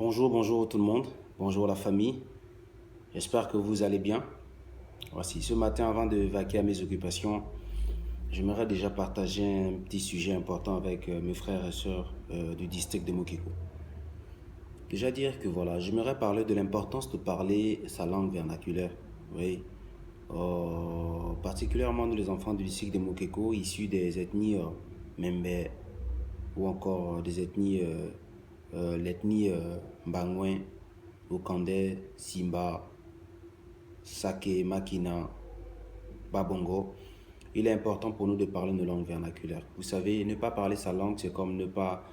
Bonjour tout le monde, bonjour la famille, j'espère que vous allez bien. Voici, ce matin avant de vaquer à mes occupations, j'aimerais déjà partager un petit sujet important avec mes frères et sœurs du district de Mokeko. Déjà dire que voilà, j'aimerais parler de l'importance de parler sa langue vernaculaire, oui. Particulièrement nous les enfants du district de Mokeko, issus des ethnies Membe ou encore des ethnies l'ethnie Mbangouin, Okandé, Simba, Sake, Makina, Babongo. Il est important pour nous de parler nos langues vernaculaires. Vous savez, ne pas parler sa langue, c'est comme ne pas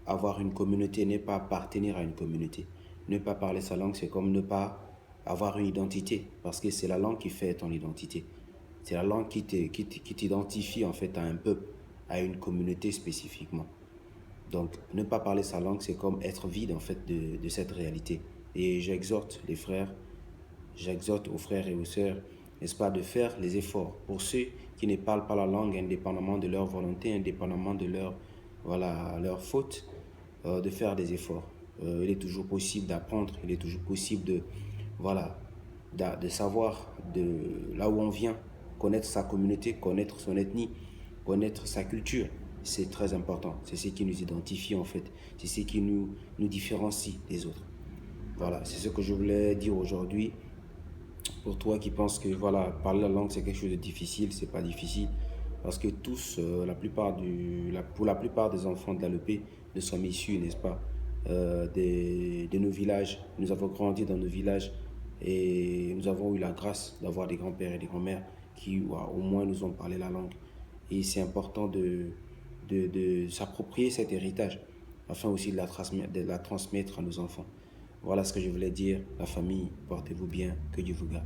avoir une communauté, ne pas appartenir à une communauté. Ne pas parler sa langue, c'est comme ne pas avoir une identité, parce que c'est la langue qui fait ton identité. C'est la langue qui t'identifie en fait à un peuple, à une communauté spécifiquement. Donc, ne pas parler sa langue, c'est comme être vide en fait de cette réalité. Et j'exhorte les frères, j'exhorte aux frères et aux sœurs, n'est-ce pas, de faire les efforts. Pour ceux qui ne parlent pas la langue, indépendamment de leur volonté, indépendamment de leur faute, de faire des efforts. Il est toujours possible d'apprendre, il est toujours possible de savoir de là où on vient, connaître sa communauté, connaître son ethnie, connaître sa culture. C'est très important. C'est ce qui nous identifie en fait. C'est ce qui nous différencie des autres. Voilà, c'est ce que je voulais dire aujourd'hui. Pour toi qui penses que voilà, parler la langue c'est quelque chose de difficile, c'est pas difficile. Parce que tous, pour la plupart des enfants de l'ALP, nous sommes issus, n'est-ce pas, de nos villages. Nous avons grandi dans nos villages et nous avons eu la grâce d'avoir des grands-pères et des grands-mères qui au moins nous ont parlé la langue. Et c'est important de s'approprier cet héritage afin aussi de la transmettre à nos enfants. Voilà ce que je voulais dire. La famille, portez-vous bien, que Dieu vous garde.